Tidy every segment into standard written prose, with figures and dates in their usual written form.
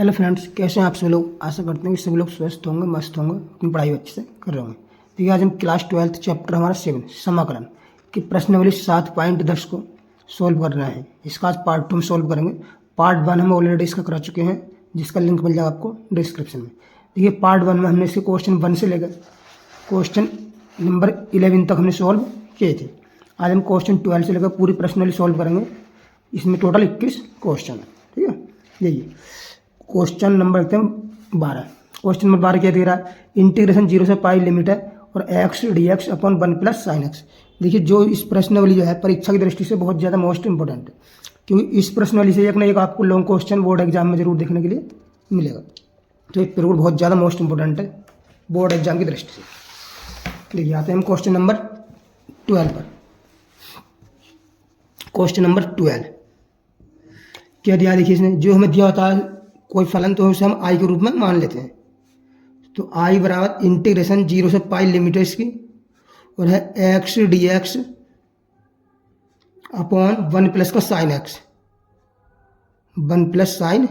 Hello friends, कैसे हैं आप सभी लोग। आशा करते हैं कि सभी लोग स्वस्थ होंगे, मस्त होंगे, अपनी पढ़ाई अच्छे से कर रहे होंगे। देखिए, आज हम क्लास 12 चैप्टर हमारा 7 समाकलन की प्रश्नावली 7.10 को सॉल्व करना है। इसका आज पार्ट 2 में सॉल्व करेंगे। पार्ट 1 हम ऑलरेडी इसका करा चुके हैं, जिसका लिंक मिल जाएगा आपको डिस्क्रिप्शन में। देखिए, पार्ट 1 में हमने इसके क्वेश्चन 1 से लेकर क्वेश्चन नंबर 11 तक हमने सॉल्व किए थे। आज हम क्वेश्चन 12 से लेकर पूरी प्रश्नावली सॉल्व करेंगे। इसमें टोटल 21 क्वेश्चन है। ठीक है, देखिए क्वेश्चन नंबर 12। क्वेश्चन नंबर 12 क्या दे रहा है? इंटीग्रेशन 0 से पाई लिमिट है और x d x upon 1 plus sine x. देखिए, जो इस प्रश्नावली जो है परीक्षा की दृष्टि से बहुत ज़्यादा मोस्ट इंपॉर्टेंट है, क्योंकि इस प्रश्नावली से एक ना एक आपको लॉन्ग क्वेश्चन बोर्ड एग्जाम में जरूर देखने के लिए मिलेगा। तो एक बिल्कुल बहुत ज़्यादा मोस्ट इंपॉर्टेंट है बोर्ड एग्जाम की दृष्टि से। देखिए, आते हैं हम क्वेश्चन नंबर 12 पर। क्वेश्चन नंबर 12 क्या दिया? देखिए, इसने जो हमें दिया होता है कोई फलन, तो उसे हम आई के रूप में मान लेते हैं। तो आई बराबर इंटीग्रेशन 0 से पाई लिमिट है इसकी, और है x d x upon 1 plus का sine x, 1 plus sine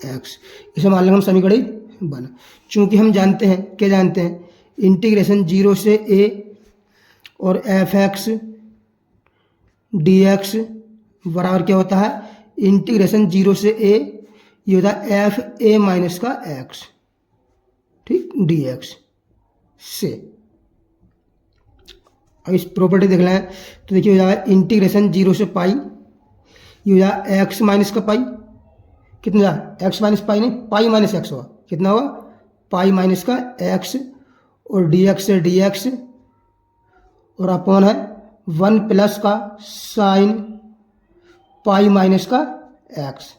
x. इसे मान लेंगे हम समीकरण 1। चूंकि हम जानते हैं, क्या जानते हैं, इंटीग्रेशन 0 से ए और एफ एक्स डी एक्स बराबर क्या होता है? इंटीग्रेशन 0 से ए, ये होता है एफ ए माइनस का एक्स, ठीक, डी एक्स से। अब इस प्रॉपर्टी देख लें तो देखिए हो जाएगा इंटीग्रेशन 0 से पाई, ये हो जाएगा एक्स माइनस का पाई, कितना जाएगा? एक्स माइनस पाई नहीं, पाई माइनस एक्स होगा, कितना होगा? पाई माइनस का एक्स, और डी एक्स से डी एक्स, और अपॉन है 1 प्लस का साइन पाई माइनस का एक्स,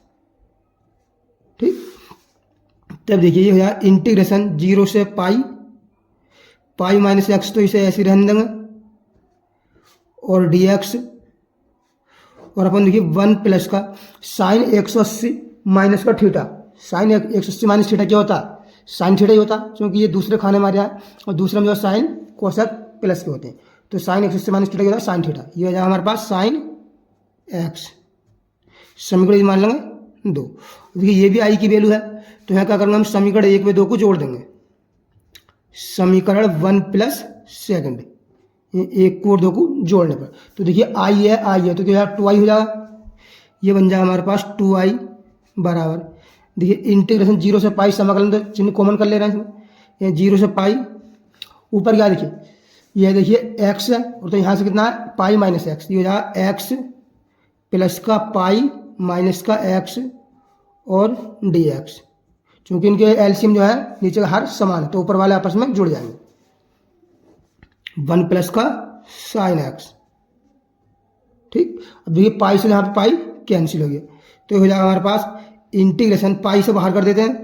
ठीक। तब देखिए ये हो जाएगा इंटीग्रेशन 0 से पाई, पाई माइनस एक्स तो इसे ऐसे रहने देंगे, और डी एक्स, और अपन देखिए 1 प्लस का साइन 180 माइनस का थीटा। साइन 180 माइनस थीटा क्या होता है? साइन थीटा ही होता, क्योंकि ये दूसरे खाने में आ रहा है, और दूसरे में जो साइन कोसेक प्लस के होते हैं। तो साइन 180 माइनस थीटा क्या होता है? Sine theta. ये हो जाएगा हमारे पास साइन एक्स। समीकरण मान लेंगे 2। देखिए ये भी आई की वैल्यू है, तो यहाँ क्या करेंगे हम? समीकरण 1 में 2 को जोड़ देंगे। समीकरण 1 प्लस सेकेंड, 1 को और 2 को जोड़ने पर तो देखिए आई है, आई है तो क्या 2i हो जाएगा। ये बन जाएगा हमारे पास 2i बराबर, देखिए इंटीग्रेशन 0 से पाई, समाकलन तो चिन्ह कॉमन कर ले रहे हैं इसमें, 0 से पाई, ऊपर क्या देखिए, ये देखिए x है, और तो यहाँ से कितना है? Pi minus x. ये हो जाएगा x प्लस का पाई माइनस का x और dx। चूंकि इनके एलसीएम जो है नीचे का हर समान है, तो ऊपर वाले आपस में जुड़ जाएंगे। 1 प्लस का साइन एक्स, ठीक। अब देखिए पाई से यहाँ पे पाई कैंसिल हो गया, तो हो जाएगा हमारे पास इंटीग्रेशन, पाई से बाहर कर देते हैं,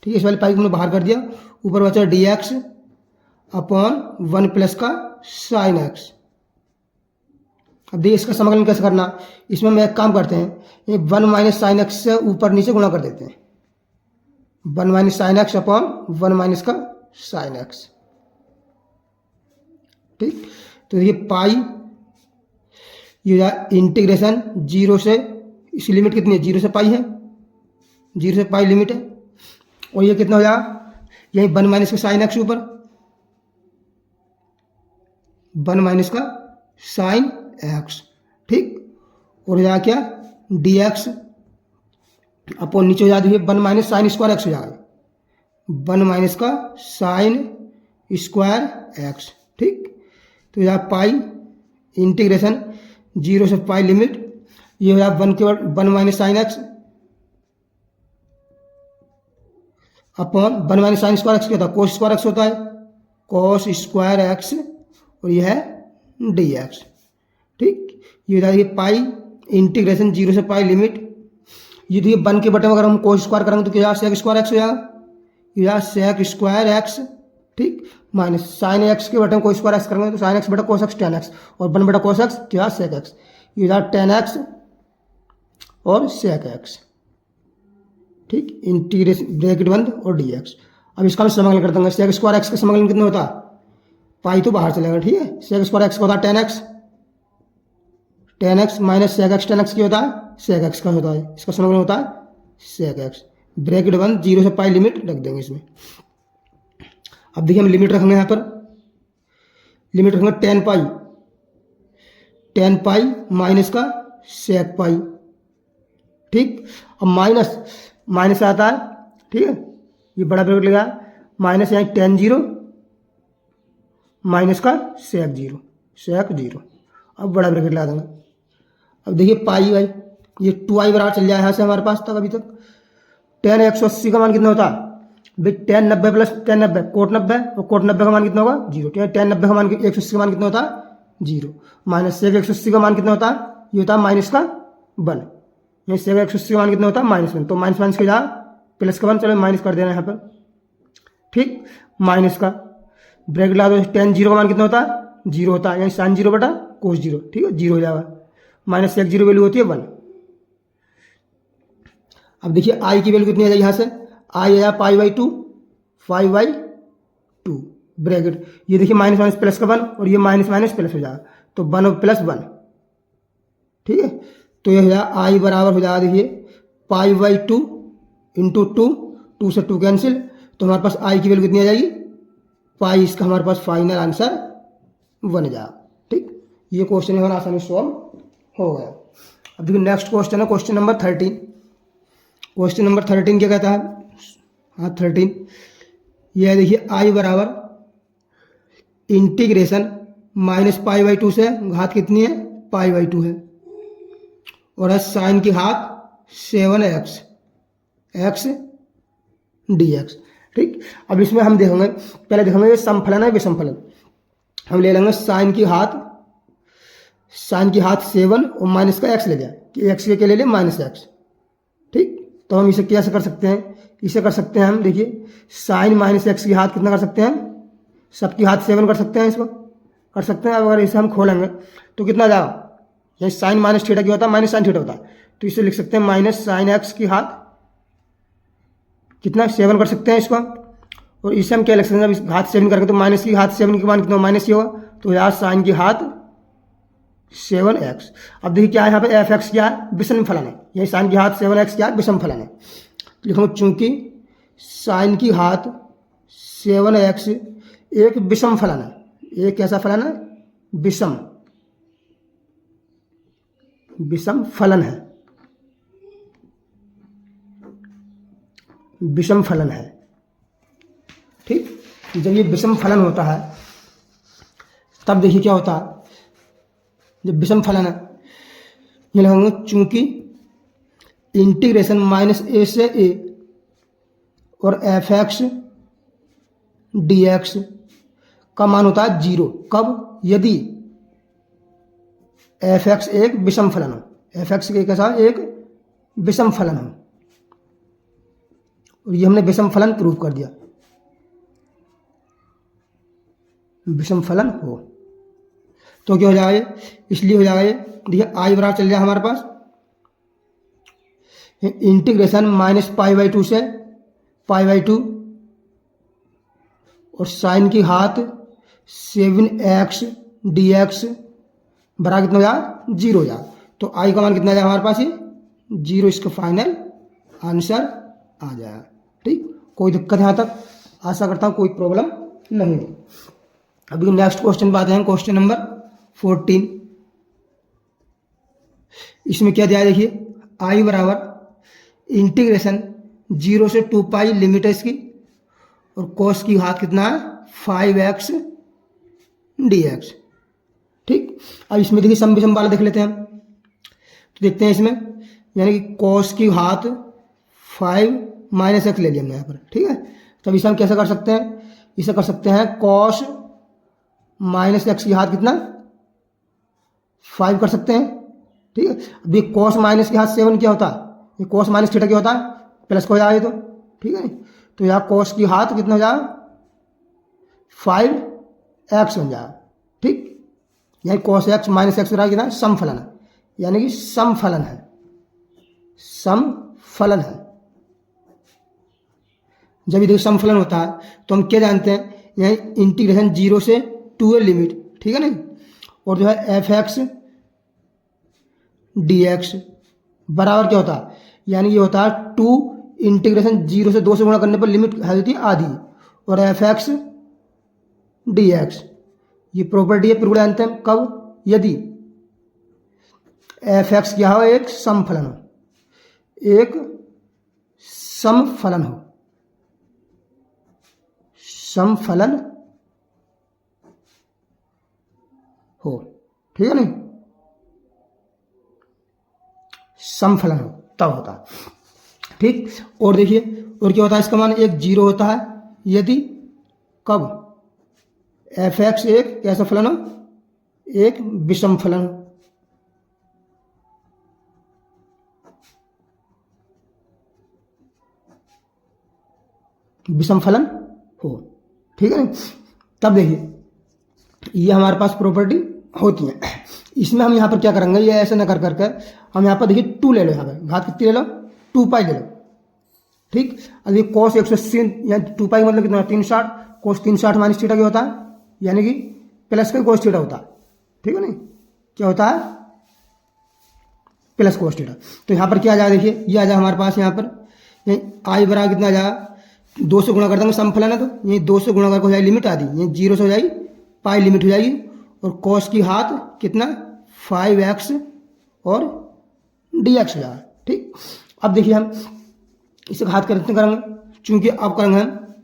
ठीक है, इस वाले पाई को हमने बाहर कर दिया, ऊपर बचा डी एक्स अपॉन 1 प्लस का साइन एक्स। अब देखिए इसका समाकलन कैसे करना? इसमें हम एक काम करते हैं, ये 1 माइनस साइन एक्स से ऊपर नीचे गुणा कर देते हैं, 1 minus sine x upon 1 minus का साइन एक्स, ठीक। तो ये पाई, ये इंटीग्रेशन 0 से, इसकी लिमिट कितनी है? 0 से पाई है, 0 से पाई लिमिट है, और ये कितना हो जाएगा? यही 1 माइनस का साइन एक्स ऊपर, 1 माइनस का साइन एक्स, ठीक, और हो जाएगा क्या? डी एक्स अपॉन नीचे हो जाती है 1 माइनस साइन स्क्वायर एक्स हो जाएगा, 1 माइनस का साइन स्क्वायर एक्स, ठीक। तो यहाँ पाई इंटीग्रेशन 0 से पाई लिमिट, ये हो जाएगा 1 के बाद 1 minus sine x upon 1 minus sine square x क्या होता है? कोस स्क्वायर एक्स होता है, कोस स्क्वायर एक्स, और यह है डी एक्स, ठीक। ये हो जाएगी पाई इंटीग्रेशन 0 से पाई लिमिट, ये देखिए 1 के बटे में अगर हम कोस स्क्वायर करेंगे तो क्या? सेक स्क्वायर एक्स हो जाएगा, या सेक स्क्वायर एक्स, ठीक, माइनस साइन एक्स के बटे में कोस स्क्वायर एक्स करेंगे तो साइन एक्स बटा कोस एक्स टेन एक्स, और 1 बटा कोस एक्स क्या? Sec x. ये हो जाएगा 10x और सेक एक्स, ठीक, इंटीग्रेशन ब्रैकेट बंद और डी एक्स। अब इसका हम समाकलन कर देंगे। सेक स्क्वायर एक्स का समाकलन कितना होता है? पाई तो बाहर चलेगा, ठीक है। सेक स्क्वायर एक्स का होता है 10x, 10x minus sec x, 10x क्या होता है? सेक एक्स का होता है, इसका समाकलन होता है सेक एक्स। ब्रैकेट बंद, 0 से पाई लिमिट रख देंगे इसमें। अब देखिए हम लिमिट रखेंगे यहाँ पर, लिमिट रखेंगे 10 पाई, 10 पाई माइनस का सेक पाई। ठीक, अब माइनस माइनस आता है, ठीक है, ये बड़ा ब्रैकेट लगा, माइनस यहाँ 10 0 माइनस का सेक 0, सेक 0। अब बड़ा ब्रैकेट लगा देंगे। अब देखिए पाई भाई, ये 2i बराबर चल जाए यहाँ से हमारे पास तक अभी तक। 10 180 का मान कितना होता है भाई, 10 90 प्लस 10 90 कोट 90, और कोट 90 का मान कितना होगा 0। 10 90 का मान 180 का मान कितना होता है 0, माइनस सेक 180 का मान कितना होता है, ये होता है माइनस का 1। ये सेक 180 का मान कितना होता है -1, तो माइनस माइनस के जा प्लस का 1, चलो माइनस कर देना यहाँ पर। ठीक, माइनस का ब्रैकेट लगा दो, 10 0 का मान कितना होता है 0 होता है, यानी साइन 0 बटा कोस 0, ठीक है, 0 हो जाएगा, माइनस सेक 0 वैल्यू होती है 1। अब देखिए आई की वैल्यू कितनी आ जाएगी यहाँ से, आई आया π/2, 5/2 ब्रैकेट, ये देखिए माइनस माइनस प्लस का 1, और ये माइनस माइनस प्लस हो जाएगा, तो 1 और प्लस 1, ठीक है। तो ये हो जाएगा आई बराबर हो जाएगा, देखिए π/2 इंटू 2 से 2 कैंसिल, तो हमारे पास आई की वैल्यू कितनी आ जाएगी पाई, इसका हमारे पास फाइनल आंसर बन जाएगा। ठीक, ये क्वेश्चन हमारा आसानी सॉल्व हो गया। अब देखिए नेक्स्ट क्वेश्चन है क्वेश्चन नंबर 13। क्वेश्चन नंबर 13 क्या कहता है, हाँ 13, यह है देखिए आई बराबर इंटीग्रेशन -π/2 से घात कितनी है π/2 है, और है साइन की घात 7x dx। ठीक, अब इसमें हम देखेंगे, पहले देखेंगे ये समफलन है विषमफलन। हम ले लेंगे साइन की घात 7 और माइनस का x ले लिया, कि x के ले लिया -x। ठीक, तो हम इसे कैसे कर सकते हैं, इसे कर सकते हैं हम, देखिए साइन -x की घात कितना कर सकते हैं, सबकी घात 7 कर सकते हैं, इसको कर सकते हैं। अगर इसे हम खोलेंगे तो कितना जाएगा, ये साइन माइनस थीटा क्या होता है, माइनस साइन थीटा होता है, तो इसे लिख सकते हैं माइनस साइन एक्स की घात कितना 7 कर सकते हैं इसको। और इसे हम क्या लिख सकते हैं, जब घात 7 करेंगे तो माइनस की घात 7 के मान कितना माइनस ही होगा, तो यार साइन की घात 7x। अब देखिए क्या है यहाँ पे एफ एक्स क्या है, विषम फलन है, यही साइन की घात 7x क्या है, विषम फलन है। लिखूंगा चूंकि साइन की घात 7x एक विषम फलन है, एक कैसा फलन है, विषम फलन है, विषम फलन है। ठीक, जब ये विषम फलन होता है तब देखिए क्या होता है, जब विषम फलन है, ये लगाऊंगा चूंकि इंटीग्रेशन -a से a और f(x) dx का मान होता है 0, कब, यदि f(x) एक विषम फलन हो, f(x) एक ऐसा एक विषम फलन हो, और ये हमने विषम फलन प्रूव कर दिया, विषम फलन हो तो क्या हो जाएगा, इसलिए हो जाएगा, देखिए आई बराबर चल जाए हमारे पास इंटीग्रेशन -π/2 से π/2 और साइन की घात 7x dx बराबर कितना हो जाए 0 हो जाए, तो आई का मान कितना जाए हमारे पास, ये 0, इसका फाइनल आंसर आ जाएगा। ठीक, कोई दिक्कत यहाँ तक, आशा करता हूँ कोई प्रॉब्लम नहीं हो। अभी नेक्स्ट क्वेश्चन बात है क्वेश्चन नंबर 14। इसमें क्या दिया है, देखिए आई बराबर इंटीग्रेशन 0 से 2 पाई लिमिट है इसकी, और कोस की घात कितना है 5x dx। ठीक, अब इसमें देखिए सम विषम वाला देख लेते हैं हम, तो देखते हैं इसमें, यानी कि कोस की घात 5 -x ले लिया हमने यहाँ पर। ठीक है, तो इसे हम कैसे कर सकते हैं, इसे कर सकते हैं cos -x की घात कितना 5 कर सकते हैं। ठीक है, अभी cos माइनस की घात 7 क्या होता है, ये cos माइनस थीटा क्या होता है, प्लस का हो जाएगा, तो ठीक है, तो यहाँ cos की घात कितना हो जाएगा 5x बन जाएगा। ठीक, यानी cos x -x बराबर कितना सम फलन है, यानी कि सम फलन है, सम फलन है। जब ये देखो सम फलन होता है तो हम क्या जानते हैं, यानी इंटीग्रेशन 0 से 2 है लिमिट, ठीक है ना, और जो है f(x) dx बराबर क्या होता है, यानी ये होता है 2 इंटीग्रेशन 0 से 2 से गुणा करने पर लिमिट है होती है आधी, और एफ एक्स डी एक्स ये प्रॉपर्टी है। फिर जानते हैं कब, यदि एफ एक्स क्या हो, एक समफलन हो, एक समफलन हो, समफलन हो, ठीक है नहीं, समफलन हो तब होता है, ठीक। और देखिए और क्या होता है, इसका मान एक 0 होता है यदि कब एफ एक्स एक कैसा फलन हो, एक विषम फलन हो, विषम फलन हो, ठीक है। तब देखिए ये हमारे पास प्रॉपर्टी होती है। इसमें हम यहाँ पर क्या करेंगे, ये ऐसे ना कर करके हम यहाँ पर देखिए 2 ले लो, यहाँ पर घात कितनी ले लो, 2 पाई ले लो, ठीक। अब ये कॉस 180 या 2 पाई मतलब कितना 360, कोस 360 माइनस थीटा क्या होता है, यानी कि प्लस का कोस थीटा होता है, ठीक है नहीं, क्या होता है प्लस कोस थीटा। तो यहाँ पर क्या आ जाएगा, देखिए ये आ जाए हमारे पास, यहाँ पर आई बराबर कितना आ जाएगा, 2 से गुणा कर देंगे समफलन है, तो ये 2 से गुणा करके हो जाएगी लिमिट आधी, ये 0 से हो जाएगी पाई लिमिट हो जाएगी, और कॉस की हाथ कितना 5x और dx हो जाएगा, ठीक। अब देखिए हम इसे घात करते करेंगे, चूंकि अब करेंगे हम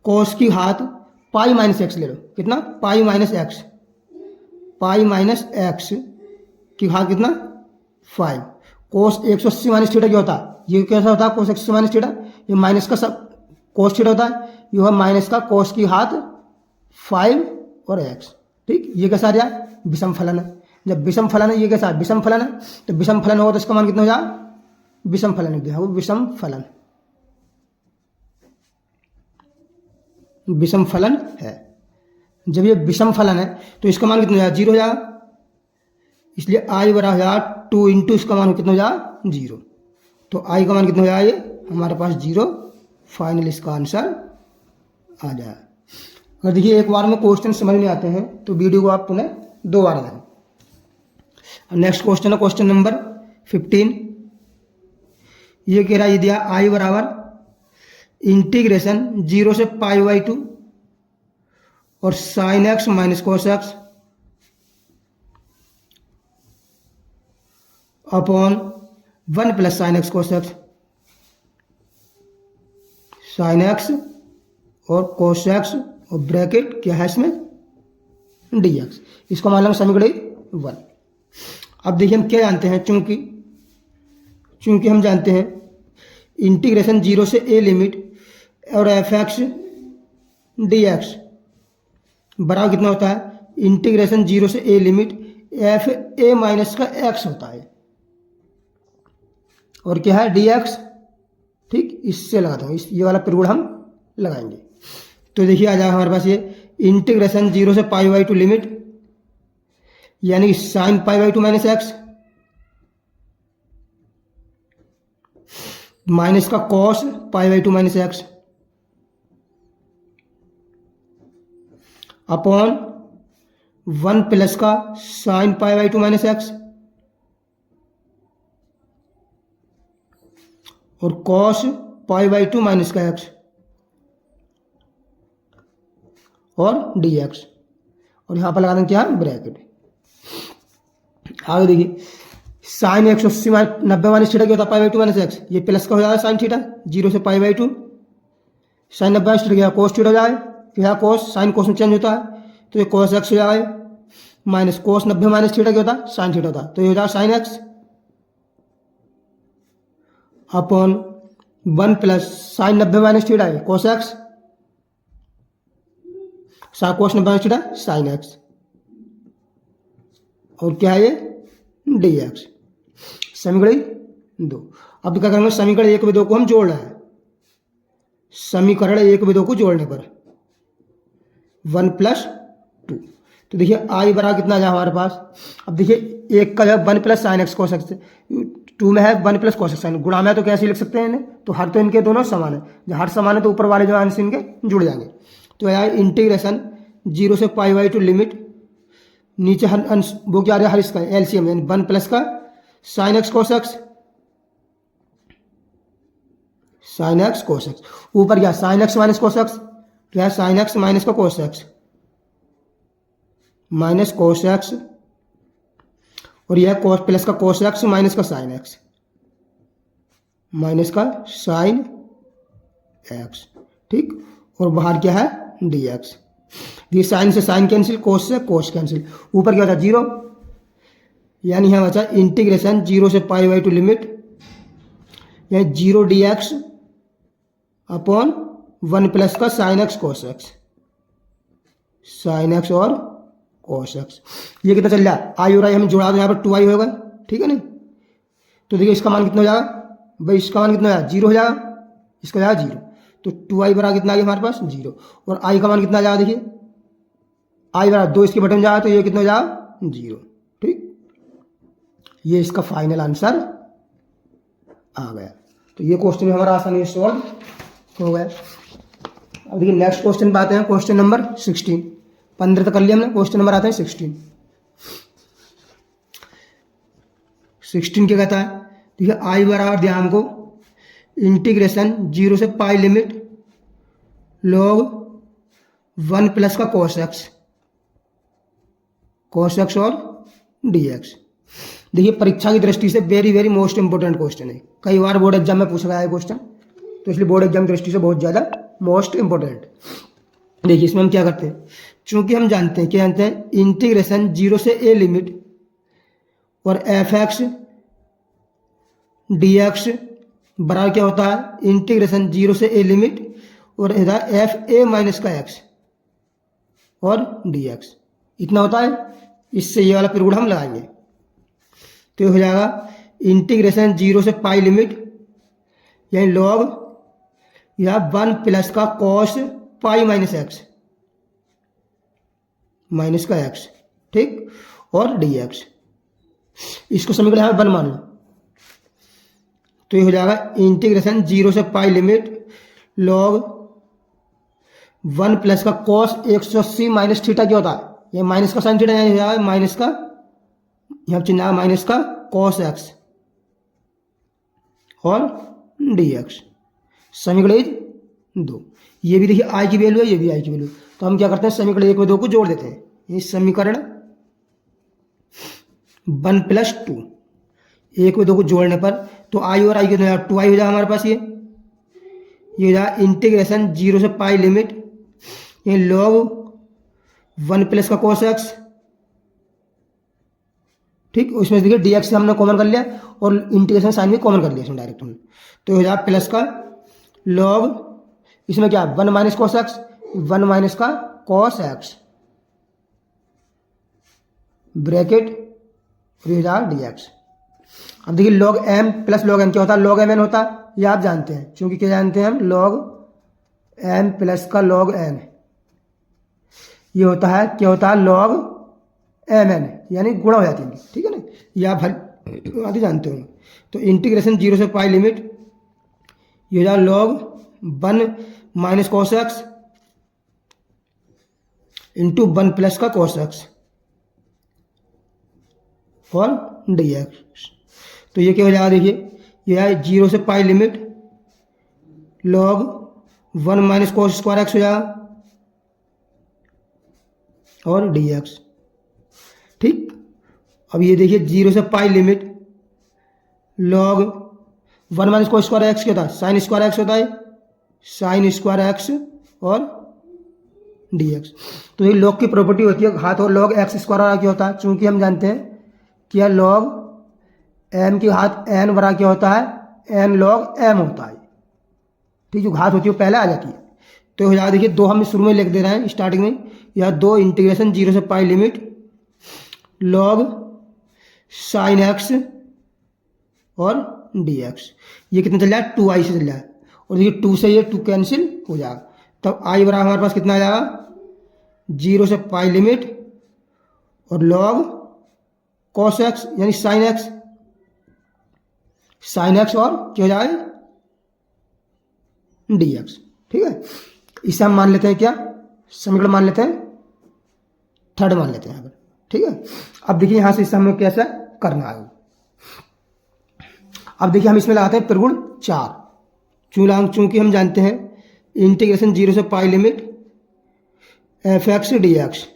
कॉस की हाथ पाई माइनस एक्स ले लो, कितना pi minus x, pi minus x की घात कितना 5, कोस 180 माइनस थीटा क्या होता है, ये कैसा होता है कोस 180 माइनस थीटा, ये माइनस का सब कोस थीटा होता है, ये है माइनस का कोस की हाथ 5 और x, ठीक। ये कैसा आ जाए विषम फलन है, जब विषम फलन है ये कैसा विषम फलन है, तो विषम फलन होगा तो इसका मान कितना हो जाए, विषम फलन लिख दिया, वो विषम फलन, विषम फलन है। जब ये विषम फलन है तो इसका मान कितना हो जाए 0 हो जाएगा, इसलिए आई बराबर हो जाएगा 2 इंटू इसका मान कितना हो जाएगा 0, तो आई का मान कितना हो जाएगा ये हमारे पास 0, फाइनल इसका आंसर आ जाए। अगर देखिए एक बार में क्वेश्चन समझ नहीं आते हैं तो वीडियो को आप पुनः 2 बार दें। नेक्स्ट क्वेश्चन है क्वेश्चन नंबर 15, ये कह रहा है ये दिया आई बराबर इंटीग्रेशन 0 से π/2 और sine x minus cos x upon 1 plus sine x cos x, sine x और कोस एक्स और ब्रैकेट क्या है इसमें dx, इसको मान लेंगे समीकरण 1। अब देखिए हम क्या जानते हैं, चूंकि हम जानते हैं इंटीग्रेशन 0 से a लिमिट और एफ एक्स डी एक्स बराबर कितना होता है, इंटीग्रेशन 0 से a limit F A minus का x होता है, और क्या है dx, ठीक। इससे लगाते हैं, ये वाला पिरियड हम लगाएंगे। तो देखिए आ जाएगा हमारे पास ये इंटीग्रेशन 0 से π/2 लिमिट, यानी साइन π/2 माइनस एक्स माइनस का cos π/2 minus x upon 1 plus का साइन π/2 माइनस एक्स और कॉस π/2 माइनस का एक्स और dx, और यहाँ पर लगा देंगे क्या ब्रैकेट। आगे देखिए साइन 180 90 माइनस थीटा क्या होता है π/2 माइनस एक्स, ये प्लस का हो जाएगा साइन थीटा 0 से π/2, साइन 90 माइनस थीटा क्या कोस थीटा हो जाए, क्या कोस साइन कोस में चेंज होता है, तो ये कोस एक्स हो जाएगा, माइनस कोस 90 माइनस थीटा क्या होता है साइन थीटा होता है, तो ये हो जाएगा sine x upon 1 plus sign 90 minus theta है कोस एक्स, कोस 90 माइनस थीटा साइन एक्स, और क्या है ये dx, समीकरण 2। अब क्या करेंगे, समीकरण 1 व 2 को हम जोड़ रहे हैं, समीकरण 1 व 2 को जोड़ने पर 1 प्लस 2, तो देखिए आई बराबर कितना आ जाए हमारे पास। अब देखिए एक का है 1 plus sine x cos x, 2 में है 1 प्लस कोस एक्स साइन, गुणा में तो कैसे लिख सकते हैं इन्हें, तो हर तो इनके दोनों समान है, जब हर समान है तो ऊपर वाले जो आंसर इनके जुड़ जाएंगे। तो यार इंटीग्रेशन 0 से π/2 लिमिट, नीचे हर अंश वो क्या आ रहा है हर इसका एलसीएम, यानी 1 प्लस का sine x cos x sine x cos x, ऊपर क्या sine x minus cos x, क्या साइन एक्स माइनस का cos x minus cos x, और यह कोस प्लस का कोस एक्स माइनस का साइन एक्स माइनस का साइन एक्स, ठीक। और बाहर क्या है डी एक्स, ये साइन से साइन कैंसिल, कोस से कोस कैंसिल, ऊपर क्या होता है जीरो, यानी यहाँ बचा इंटीग्रेशन 0 से पाई बाई 2 लिमिट, यानी 0 डी एक्स अपॉन 1 प्लस का sine x cos x, sine x और कोस एक्स। ये कितना चल रहा है आई और आई हम जोड़ा दो, यहाँ पर 2i होगा, ठीक है नहीं। तो देखिए इसका मान कितना हो जाएगा भाई, इसका मान कितना हो जाएगा 0 हो जाएगा, इसका जाएगा 0, तो 2i बराबर कितना आ गया हमारे पास 0, और i का मान कितना आ जाएगा देखिए i बराबर 2 इसके बटन जाएगा तो ये कितना हो जाएगा 0, ठीक। ये इसका फाइनल आंसर आ गया। तो ये क्वेश्चन हमारा आसानी से सॉल्व हो गया। अब देखिए नेक्स्ट क्वेश्चन पे आते हैं, क्वेश्चन नंबर 16, 15 तक कर लिया हमने, क्वेश्चन नंबर आते हैं 16। 16 क्या कहता है, देखिए आई बराबर ध्यान को इंटीग्रेशन 0 से पाई लिमिट log 1 प्लस का कोस एक्स और डी एक्स। देखिए परीक्षा की दृष्टि से very very most important question है, कई बार बोर्ड एग्जाम में पूछा गया है क्वेश्चन, तो इसलिए बोर्ड एग्जाम की दृष्टि से बहुत ज़्यादा मोस्ट इंपोर्टेंट। देखिए इसमें हम क्या करते हैं, चूंकि हम जानते हैं क्या जानते हैं, इंटीग्रेशन 0 से ए लिमिट और एफ एक्स डी एक्स बराबर क्या होता है, इंटीग्रेशन 0 से ए लिमिट और इधर एफ ए माइनस का एक्स और डी एक्स, इतना होता है। इससे ये वाला पिरियड हम लगाएंगे, तो हो जाएगा इंटीग्रेशन 0 से पाई लिमिट, यानी लॉग या 1 प्लस का कॉस पाई माइनस का एक्स, ठीक, और डी एक्स। इसको समीकरण यहाँ 1 मान लो, तो ये हो जाएगा इंटीग्रेशन 0 से पाई लिमिट लॉग 1 प्लस का कॉस 180 माइनस थीटा क्या होता है, ये माइनस का साइन थीटा, यहाँ माइनस का, यहाँ चिन्ह माइनस का कॉस एक्स और डी एक्स, समीकरण 2। ये भी देखिए आई की वैल्यू है, ये भी आई की वैल्यू, तो हम क्या करते हैं समीकरण 1 और 2 को जोड़ देते हैं, ये समीकरण 1 प्लस 2, 1 और 2 को जोड़ने पर तो आई और आई कितना हो जाएगा 2i हो जाएगा हमारे पास, ये हो जाएगा इंटीग्रेशन 0 से पाई लिमिट, ये लॉग 1 प्लस का कोस एक्स, ठीक। उसमें देखिए डी एक्स से हमने कॉमन कर लिया और इंटीग्रेशन साइन भी कॉमन कर लिया इसमें डायरेक्ट हमने, तो हो जाएगा प्लस का लॉग, इसमें क्या 1 माइनस कोस एक्स, 1 माइनस का कॉस एक्स ब्रैकेट हो जाएगा डी एक्स। अब देखिए log m plus log n क्या होता है, लॉग एम एन होता है, ये आप जानते हैं, क्योंकि क्या जानते हैं हम, लॉग एम प्लस का लॉग एन, ये होता है क्या होता है लॉग एम एन, यानी गुणा हो जाती है, ठीक है ना, ये आप आदि जानते होंगे। तो इंटीग्रेशन 0 से पाई लिमिट, ये हो जाएगा log 1 minus cos x into 1 plus का कॉस एक्स और डी एक्स। तो ये क्या हो जाएगा देखिए, ये है 0 से पाई limit log 1 minus cos square x हो जाएगा और डी एक्स, ठीक। अब ये देखिए 0 से पाई limit log 1 minus cos square x क्या होता है, साइन स्क्वायर एक्स होता है, साइन स्क्वायर एक्स और डी एक्स। तो ये लॉग की प्रॉपर्टी होती है घात और लॉग एक्स स्क्वायर क्या होता है, चूंकि हम जानते हैं कि लॉग एम की घात एन बराबर क्या होता है, एन लॉग एम होता है, ठीक। जो घात होती है वो पहले आ जाती है, तो हो जाएगा देखिए 2 हम शुरू में लिख दे रहे हैं स्टार्टिंग में, या 2 इंटीग्रेशन 0 से पाई लिमिट लॉग साइन एक्स और डी एक्स, ये कितना चल जाएगा 2i से चल जाएगा, और देखिए 2 से ये 2 कैंसिल हो जाएगा, तब i बराबर हमारे पास कितना आ जाएगा 0 से पाई लिमिट और लॉग कॉस एक्स यानी साइन एक्स और क्या हो जाएगा डी एक्स, ठीक है। इसे हम मान लेते हैं क्या, समीकरण मान लेते हैं 3rd मान लेते हैं यहाँ पर, ठीक है। अब देखिए यहाँ से इसे हमें कैसे करना है, अब देखिए हम इसमें लगाते हैं त्रिगुण 4, चूंकि हम जानते हैं इंटीग्रेशन 0 से पाई limit F x d x,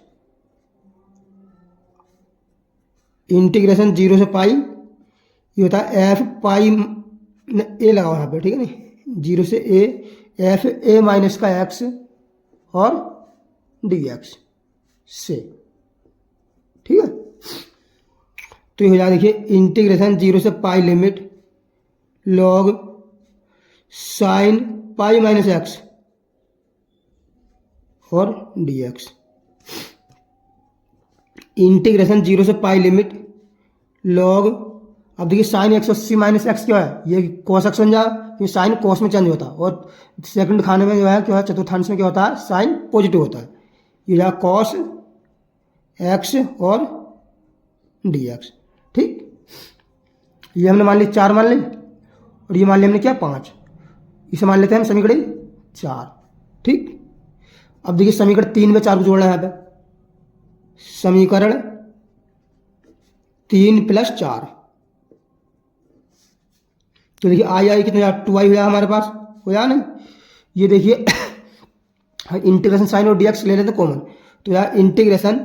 integration 0 से पाई ये होता है एफ पाई ए लगा यहाँ पे, ठीक है नहीं, 0 से ए एफ ए माइनस का एक्स और डी एक्स से, ठीक है। तो ये हो जाए देखिए इंटीग्रेशन 0 से पाई limit log sine pi minus x और डी एक्स, इंटीग्रेशन 0 से पाई लिमिट लॉग, अब देखिए साइन एक्स और सी माइनस एक्स क्या है, ये कॉस एक्स बन जाएगा क्योंकि साइन कॉस में चेंज होता है, और सेकंड खाने में जो है क्या है, चतुर्थांश में क्या होता है, साइन पॉजिटिव होता है, ये जाएगा कॉस एक्स और डी एक्स, ठीक। ये हमने मान ली 4 मान ली, और ये मान लिया हमने क्या 5, इसे मान लेते हैं हम समीकरण 4, ठीक। अब देखिए समीकरण 3 में 4 को जोड़ना है यहाँ पे, समीकरण 3 + 4, तो देखिए आई कितना 2i हो जाएगा हमारे पास, हो जाएगा नहीं। ये देखिए इंटीग्रेशन साइन और डी एक्स ले लेते हैं कॉमन, तो यार इंटीग्रेशन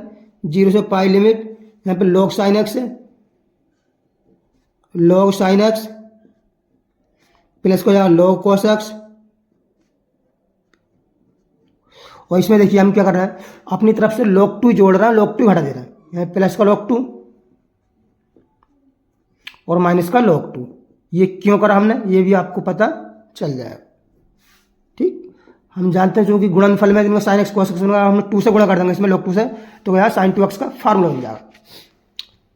0 से पाई लिमिट यहाँ पे लॉग साइन एक्स है, लॉग साइन एक्स प्लस को जाएगा लॉग कॉस एक्स, और इसमें देखिए हम क्या कर रहे हैं, अपनी तरफ से log 2 जोड़ रहे हैं, log 2 हटा दे रहे हैं, यहाँ प्लस का log 2 और माइनस का log 2, ये क्यों करा हमने, ये भी आपको पता चल जाएगा, ठीक। हम जानते हैं चूंकि गुणनफल में इनमें साइन एक्स कॉस एक्स हमने 2 से गुणा कर देंगे, इसमें log 2 से, तो यहाँ साइन 2x का फार्मूला बन जाएगा।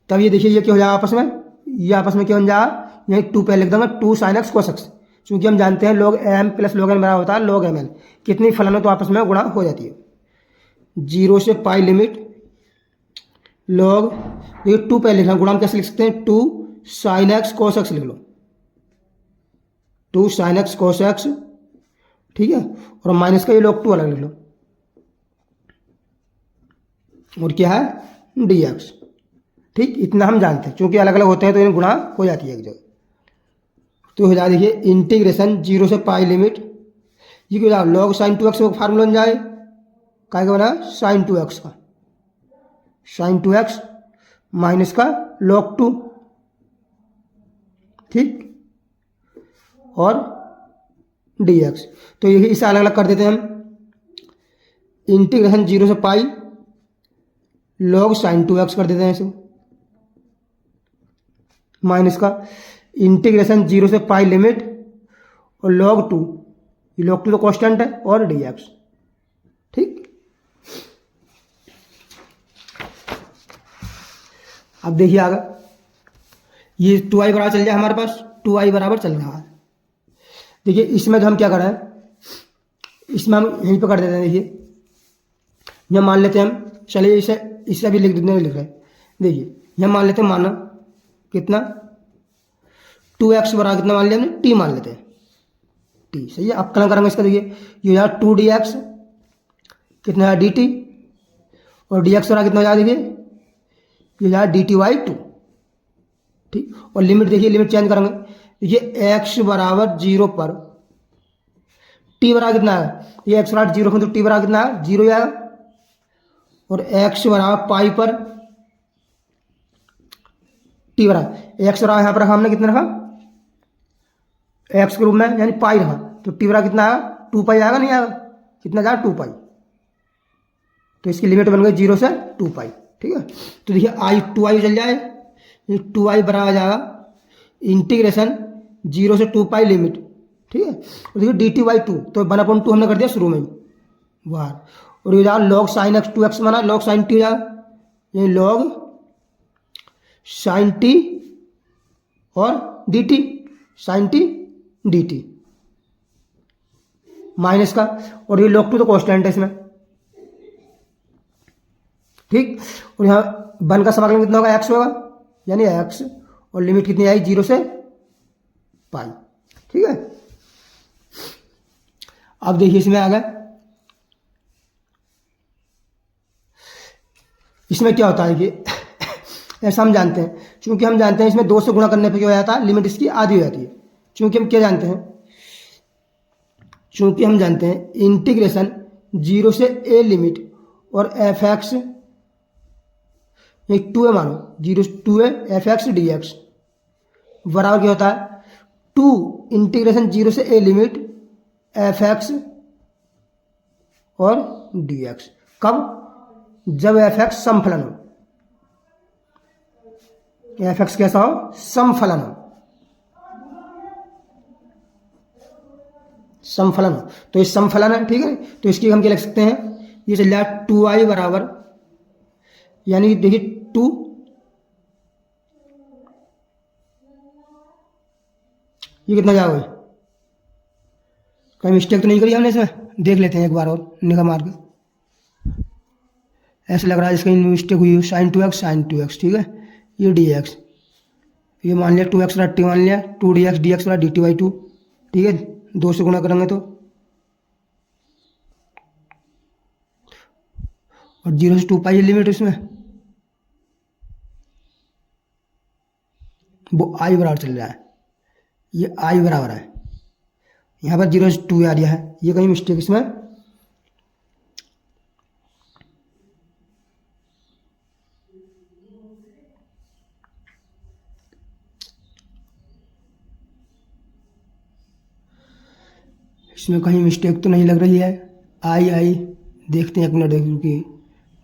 तब ये देखिए ये क्या हो जाएगा आपस में, ये आपस में क्या बन जाएगा, यही 2 पहले लिख देंगे 2 sin x cos x, क्योंकि हम जानते हैं log m + log n बराबर होता है log mn, कितनी फलन हो तो आपस में गुणा हो जाती है। 0 से पाई लिमिट log, ये 2 पहले लिखना, गुणा हम कैसे लिख सकते हैं, 2 sin x cos x लिख लो, 2 sin x cos x, ठीक है, और माइनस का ये log 2 अलग लिख लो, और क्या है dx, ठीक। इतना हम जानते हैं, क्योंकि अलग अलग होते हैं तो इन्हें गुणा हो जाती है एक जगह। तो हो जाए देखिए इंटीग्रेशन 0 से पाई लिमिट, ये क्या लॉग साइन 2x का फार्मूला बन जाए, क्या बना साइन 2x का, साइन 2x माइनस का log 2, ठीक, और dx, तो ये इसे अलग अलग कर देते हैं हम, इंटीग्रेशन 0 से पाई log साइन 2x कर देते हैं इसे, माइनस का इंटीग्रेशन 0 से पाई लिमिट और log 2, ये log 2 तो कांस्टेंट है, और dx, ठीक। अब देखिए आगे ये 2i बराबर चल जाए हमारे पास, 2i बराबर चल रहा है। देखिए इसमें तो हम क्या कर रहे हैं, इसमें हम यहीं पर कर देते हैं, देखिए यह मान लेते हैं हम, चलिए इसे भी लिख रहे हैं, देखिए यह मान लेते हैं, माना कितना 2x बराबर कितना मान लिया हमने, t मान लेते हैं, t, सही है। अब कल करेंगे इसका, देखिए ये हो जाएगा 2dx, कितना है dt, और dx बराबर कितना हो जाएगा, देखिए ये हो जाएगा dt/2, ठीक। और लिमिट देखिए, लिमिट चेंज करेंगे, देखिए x बराबर 0 पर t बराबर कितना है, ये x बराबर 0 पर तो t बराबर कितना है 0 आएगा, और x बराबर पाई पर t बराबर, x बराबर यहाँ पर रखा हमने, कितना रखा x के रूप में, यानी पाई रखा, तो t बराबर कितना आएगा 2 पाई आएगा, नहीं आएगा, कितना जाएगा 2 पाई, तो इसकी लिमिट बन गई 0 से 2 पाई, ठीक है। तो देखिए आई 2i चल जाए, 2i बराबर जाएगा इंटीग्रेशन 0 से 2 पाई लिमिट, ठीक है, और देखिए dt/2, तो 1/2 हमने कर दिया शुरू में ही बाहर, और ये जाएगा log sin x 2x बना log sin t हो जाएगा, ये log sin t और dt, sin t dt minus का, और ये log 2 तो कांस्टेंट है इसमें, ठीक। और यहाँ 1 का समाकलन कितना होगा, x होगा, यानी x, और लिमिट कितनी आई 0 से पाई, ठीक है। अब देखिए इसमें आ गया, इसमें क्या होता है कि ऐसा हम जानते हैं, क्योंकि हम जानते हैं इसमें 2 से गुणा करने पर क्या हो जाता है, लिमिट इसकी आधी हो जाती है, क्योंकि हम क्या जानते हैं चूंकि हम जानते हैं इंटीग्रेशन 0 से a लिमिट और एफ एक्स एक 2a मानो 0 से 2a F x d x बराबर क्या होता है 2 इंटीग्रेशन 0 से a लिमिट एफ एक्स और डी एक्स। कब? जब एफ एक्स समफलन हो, एफ एक्स कैसा हो? समफलन हो, समफलन हो। तो ये समफलन है, ठीक है। तो इसकी हम क्या लिख सकते हैं, ये चल जाए 2i बराबर, यानी देखिए 2 ये कितना जाओगे, कहीं मिस्टेक तो नहीं करी हमने इसमें? देख लेते हैं एक बार और निगाह मार के। ऐसा लग रहा है इसका मिस्टेक हुई साइन 2x साइन 2x, ठीक है। ये dx, ये मान लिया 2x रट्टी मान लिया 2dx dx वाला dt बाई 2, ठीक है। 2 से गुणा करेंगे तो, और 0 से 2 पाई लिमिट इसमें, वो i बराबर चल रहा है, ये i बराबर है, यहाँ पर 0 से 2 आ रहा है। ये कहीं मिस्टेक इसमें कहीं मिस्टेक तो नहीं लग रही है। आई देखते हैं, एक मिनट देखिए कि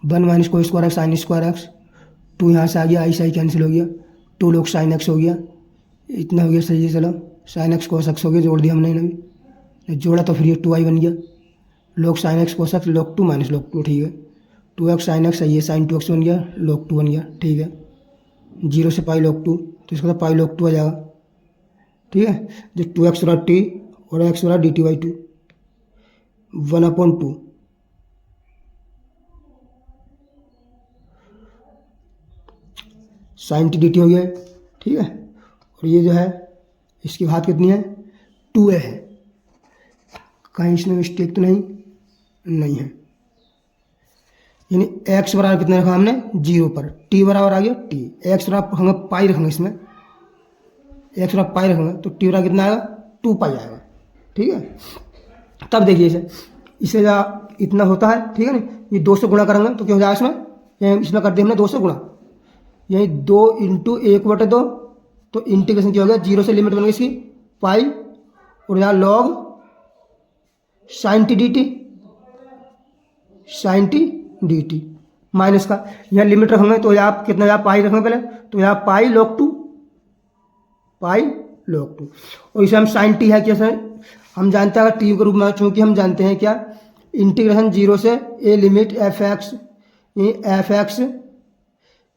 1 माइनस को square x sine square x, 2 यहाँ से आ गया, आई कैंसिल हो गया, 2 लोग साइन एक्स हो गया, इतना हो गया, सही है। चलो साइन एक्स कोस एक्स हो गया, जोड़ दिया हमने इन्हें, जोड़ा तो फिर ये 2i बन गया, लोग sine x cos x log 2 minus log 2, ठीक है। 2x साइन एक्स सही है, साइन 2x बन गया, log 2 बन गया, ठीक है। 0 से पाई log 2, तो इसका तो पाई log 2 आ जाएगा, ठीक है। जो 2x वाला t और x वाला dt by 2 1/2 sine t dt हो गया, ठीक है। और ये जो है इसकी घात कितनी है, 2a है। कहीं इसमें मिस्टेक तो नहीं है, यानी x बराबर कितना रखा हमने 0 पर, t बराबर आ गया t, x बराबर हमें पाई रखेंगे, इसमें x बराबर पाई रखेंगे तो t बराबर कितना आएगा 2 पाई आएगा, ठीक है। तब देखिए इसे इतना होता है, ठीक है ना। ये 2 से गुणा करेंगे तो क्या हो जाएगा इसमें कर दिया हमने 2 से गुणा, यही 2 इंटू 1/2, तो इंटीग्रेशन क्या हो गया, 0 से लिमिट बन गई इसकी पाई, और यहाँ log sign T D T minus का, यहाँ लिमिट रखेंगे तो यहाँ कितना, यहाँ पाई रखेंगे पहले, तो यहाँ पाई log 2, और इसे हम साइन टी है कैसे हम जानते हैं, टी के रूप में, चूंकि हम जानते हैं क्या, इंटीग्रेशन 0 से a limit F x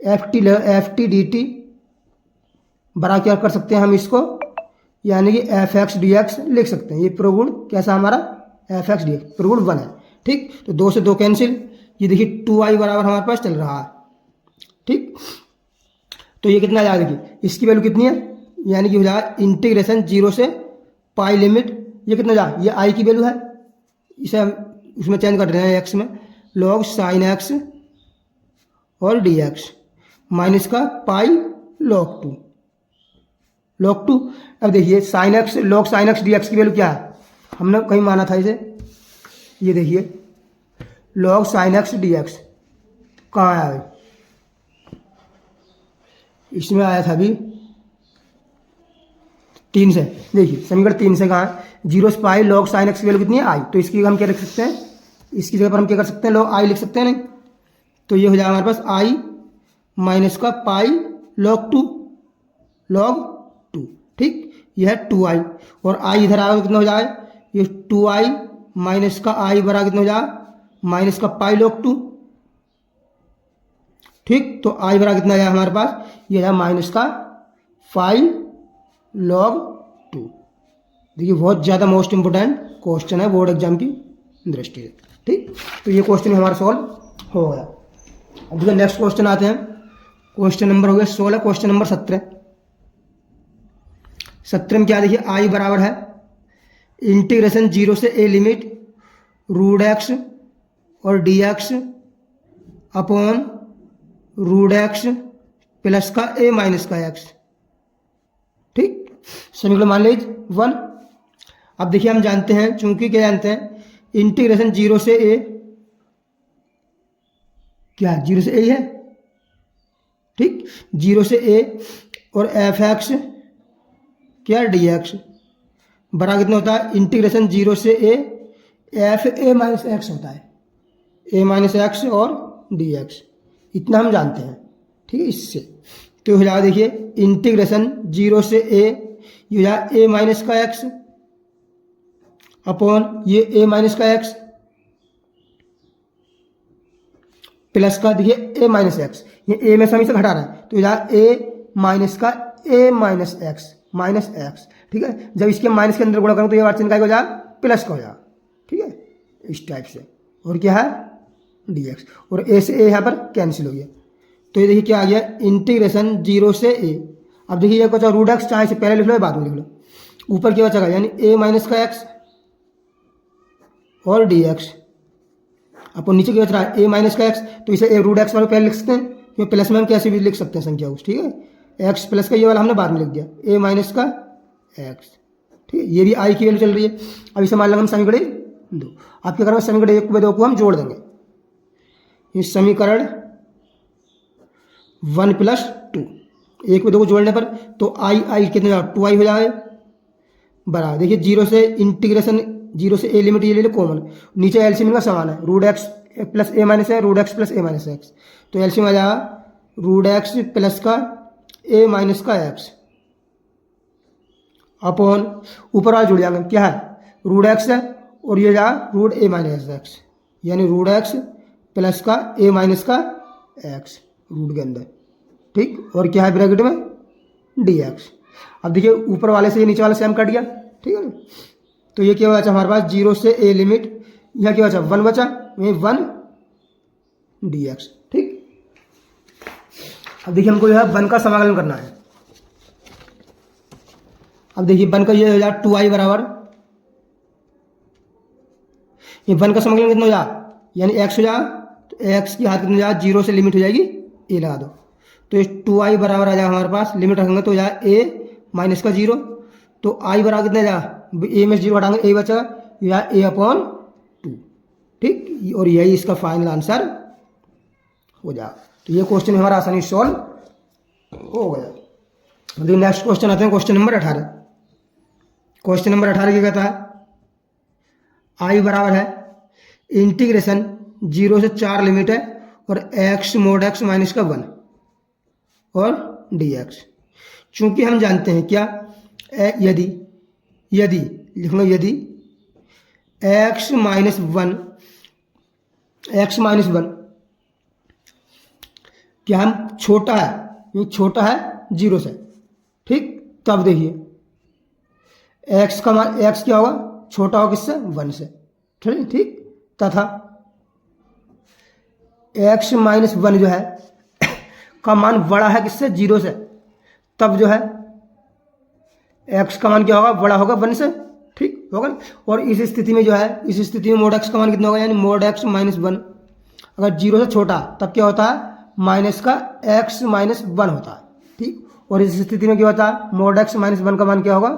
F T D T बड़ा क्या कर सकते हैं हम इसको, यानी कि एफ एक्स डी एक्स लिख सकते हैं। ये प्रगुण कैसा हमारा एफ एक्स डी एक्स प्रगुण 1 है, ठीक। तो 2 से 2 कैंसिल, ये देखिए 2i बराबर हमारे पास चल रहा है, ठीक। तो ये कितना आ जाएगा, देखिए इसकी वैल्यू कितनी है, यानी कि हो जाएगा इंटीग्रेशन 0 से पाई लिमिट, ये कितना जा, ये i की वैल्यू है, इसे हम उसमें चेंज कर रहे हैं x में, log साइन एक्स और dx माइनस का पाई log 2। अब देखिए sine x log sine x dx की वैल्यू क्या है, हमने कहीं माना था इसे, ये देखिए log साइन एक्स dx कहाँ आया है, इसमें आया था अभी 3 से, देखिए समीकरण 3 से कहाँ है, 0 से पाई log साइन एक्स की वैल्यू कितनी है i, तो इसकी हम क्या लिख सकते हैं, इसकी जगह पर हम क्या कर सकते हैं, log i लिख सकते हैं, नहीं तो ये हो जाएगा हमारे पास i माइनस का पाई log 2, ठीक। यह है 2i, और i इधर आएगा कितना हो जाएगा, ये 2i माइनस का i बराबर कितना हो जाएगा, माइनस का पाई log 2, ठीक। तो i बराबर कितना आया हमारे पास, ये है माइनस का 5 log 2। देखिए बहुत ज़्यादा मोस्ट इंपोर्टेंट क्वेश्चन है बोर्ड एग्जाम की दृष्टि से, ठीक। तो ये क्वेश्चन हमारा सॉल्व हो गया। अब देखिए नेक्स्ट क्वेश्चन आते हैं, क्वेश्चन नंबर हो गया 16, क्वेश्चन नंबर 17 में क्या देखिए, i बराबर है इंटीग्रेशन 0 से a लिमिट रूट एक्स और d x upon root x plus का a माइनस का x, ठीक। समीकरण मान लीजिए 1। अब देखिए हम जानते हैं, चूंकि क्या जानते हैं, इंटीग्रेशन 0 से a, क्या 0 से a है, ठीक, 0 से a और एफ एक्स क्या डी एक्स बराबर कितना होता है, इंटीग्रेशन 0 से a F A minus x होता है, a माइनस एक्स और डी एक्स, इतना हम जानते हैं, ठीक है। इससे तो हो जाएगा, देखिए इंटीग्रेशन 0 से a, ये हो जाएगा a माइनस का एक्स अपॉन ये a माइनस का एक्स प्लस का, देखिए a माइनस एक्स, ये a में सभी से घटा रहा है, तो हो जाएगा a माइनस का a माइनस एक्स, ठीक है। जब इसके माइनस के अंदर गुणा करूँ तो ये बार चिन्ह का हो जाएगा प्लस का हो जाएगा, ठीक है, इस टाइप से। और क्या है dx, और a से a यहाँ पर कैंसिल हो गया, तो ये देखिए क्या आ गया, इंटीग्रेशन 0 से a। अब देखिए ये कुछ रूट एक्स चाहे से पहले लिख लो या बाद में लिख लो, ऊपर क्या बचेगा, यानी a माइनस का एक्स और dx अपन नीचे क्या बच रहा है, a माइनस का एक्स, तो इसे रूट एक्स वाले पहले लिख सकते हैं, क्योंकि प्लस में हम कैसे भी लिख सकते हैं संख्या उस, ठीक है। एक्स प्लस का ये वाला हमने बाद में लिख दिया, a माइनस का एक्स, ठीक है। ये भी i की वैल्यू चल रही है। अब इसे मान लेंगे हम समीकरण 2, आपके घर में समीकरण 1 व 2 को हम जोड़ देंगे, इस समीकरण 1 प्लस 2, 1 व 2 को जोड़ने पर तो आई कितने 2i हो जाए बराबर, देखिए 0 से इंटीग्रेशन 0 से a लिमिट ये ले लो कॉमन, नीचे एलसीएम का समान है, root x plus a minus है, root x plus a minus x, तो एलसीएम आ जाएगा रूट एक्स प्लस का a माइनस का एक्स अपॉन ऊपर वाला जुड़ जाएंगे, क्या है रूट एक्स है और ये जा रूट a माइनस एक्स, यानी रूट एक्स प्लस का a माइनस का एक्स रूट के अंदर, ठीक, और क्या है ब्रैकेट में dx। अब देखिए ऊपर वाले से ये नीचे वाले से हम कट गया, ठीक है ना, तो ये क्या बचा हमारे पास 0 से a लिमिट, यहाँ क्या बचा 1 बचा, ये 1 dx, ठीक। अब देखिए हमको यह 1 का समाकलन करना है। अब देखिए 1 का ये हो जाए 2i बराबर, ये 1 का समाकलन कितना हो जाए, यानी x हो जाए, तो x की हाथ कितना हो जाए, 0 से लिमिट हो जाएगी a लगा दो, तो ये 2i बराबर आ जाए हमारे पास, लिमिट रखेंगे तो हो जाए a माइनस का 0, तो i बराबर कितना जाए, a में 0 हटाएंगे a बचा, या a अपॉन 2, ठीक, और यही इसका फाइनल आंसर हो जाए। तो ये क्वेश्चन हमारा आसानी सॉल्व हो गया। अभी नेक्स्ट क्वेश्चन आते हैं, क्वेश्चन नंबर 18। क्वेश्चन नंबर 18 क्या कहता है, i बराबर है इंटीग्रेशन 0 से 4 लिमिट है और x मोड x माइनस का 1 और dx। चूंकि हम जानते हैं क्या, यदि लिखूंगा यदि x माइनस 1 क्या हम छोटा है, ये छोटा है 0 से, ठीक, तब देखिए x का मान, x क्या होगा, छोटा होगा किससे 1 से, ठीक, तथा x माइनस 1 जो है का मान बड़ा है किससे 0 से, तब जो है x का मान क्या होगा, बड़ा होगा 1 से, ठीक होगा। और इस स्थिति में जो है, इस स्थिति में मोड x का मान कितना होगा, यानी मोड x माइनस 1, अगर 0 से छोटा तब क्या होता है, माइनस का x माइनस 1 होता है, ठीक। और इस स्थिति में क्या होता है, मोड x माइनस 1 का मान क्या होगा,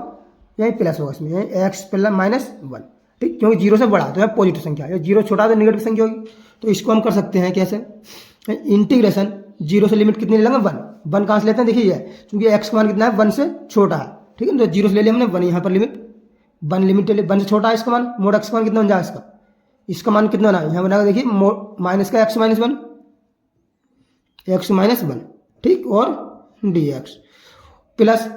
यही प्लस होगा इसमें, यही x प्लस माइनस 1, ठीक, क्योंकि 0 से बड़ा तो है पॉजिटिव संख्या, या 0 छोटा तो नेगेटिव संख्या होगी। तो इसको हम कर सकते हैं कैसे, इंटीग्रेशन 0 से लिमिट कितनी ले लेंगे 1 कहाँ से लेते हैं, देखिए ये क्योंकि x का मान कितना है 1 से छोटा है, ठीक है, तो 0 से ले लिया हमने 1, यहाँ पर लिमिट 1 लिमिट ले लिया, 1 से छोटा है इसका मान, मोड x का मान कितना बन जाएगा, इसका मान कितना बना, यहाँ बनाएगा देखिए माइनस का x माइनस 1, ठीक, और dx प्लस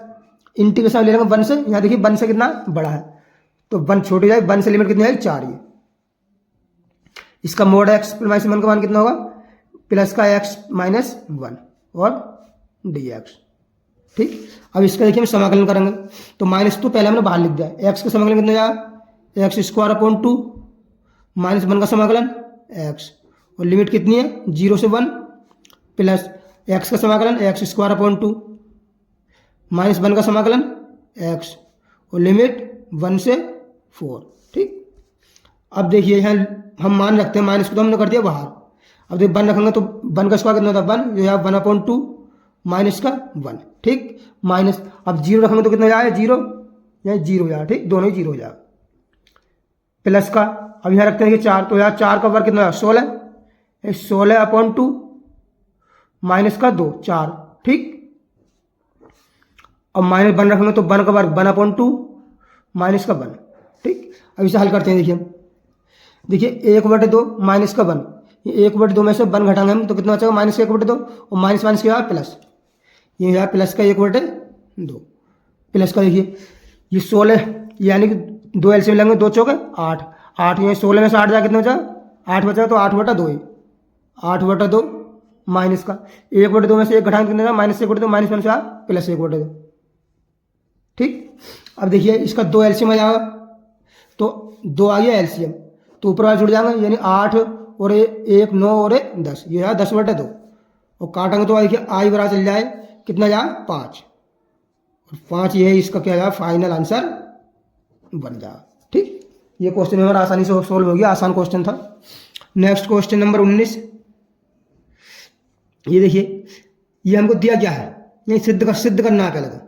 इंटीग्रेशन ले लेंगे 1 से, यहाँ देखिए 1 से कितना बड़ा है, तो 1 छोटी जाए, 1 से लिमिट कितनी है 4, ये इसका मोड x माइनस 1 का मान कितना होगा, प्लस का x माइनस 1 और dx, ठीक। अब इसका देखिए हम समाकलन करेंगे, तो माइनस तो पहले हमने बाहर लिख दिया, x का समाकलन कितना जाएगा, x स्क्वायर अपॉन 2 माइनस 1 का समाकलन x, और लिमिट कितनी है 0 से 1, प्लस x का समाकलन x स्क्वायर अपॉन 2 माइनस 1 का समाकलन x, और लिमिट 1 से 4, ठीक। अब देखिए यहाँ हम मान रखते हैं, माइनस को तो हमने कर दिया बाहर, अब देखिए 1 रखेंगे तो 1 का स्क्वायर कितना होता है 1, जो है 1/2 माइनस का 1, ठीक, माइनस, अब 0 रखेंगे तो कितना हो जाएगा 0, यहाँ 0 हो जाएगा, ठीक, दोनों ही 0 हो जाएगा, प्लस का, अब यहाँ रखते हैं कि 4, तो यहाँ 4 का वर्ग कितना है 16, 16/2 माइनस का 2 4, ठीक। अब माइनस 1 रखेंगे तो 1 का वर्ग 1/2 माइनस का 1, ठीक। अब इसे हल करते हैं, देखिए 1/2 माइनस का 1, ये 1/2 में से 1 घटाएंगे हम तो कितना बचेगा -1/2, और माइनस माइनस क्या है प्लस, ये है प्लस का 1/2 प्लस का, देखिए ये 16 यानी कि 2 एलसीएम लेंगे, 2 चौके 8, 8 ये 16 में से 8 जाए कितना बचा 8 बचा, तो 8/2 है, 8/2 माइनस का 1/2 में से 1 घटाएंगे कितना -1/2 माइनस माइनस प्लस 1/2, ठीक। अब देखिए इसका 2 एलसीएम आ जाएगा, तो 2 आ गया एलसीएम, तो ऊपर वाले जुड़ जाएंगे, यानी 8 और 1 9 और 1 10, ये है 10/2, और काटेंगे तो देखिए आई बराबर चल जाए कितना जाए 5, और 5 ये है इसका क्या जाए फाइनल आंसर बन जाए, ठीक। ये क्वेश्चन हमारा आसानी से सोल्व हो गया, आसान क्वेश्चन था। नेक्स्ट क्वेश्चन नंबर 19, ये देखिए ये हमको दिया क्या है, ये सिद्ध करना है, पहले तो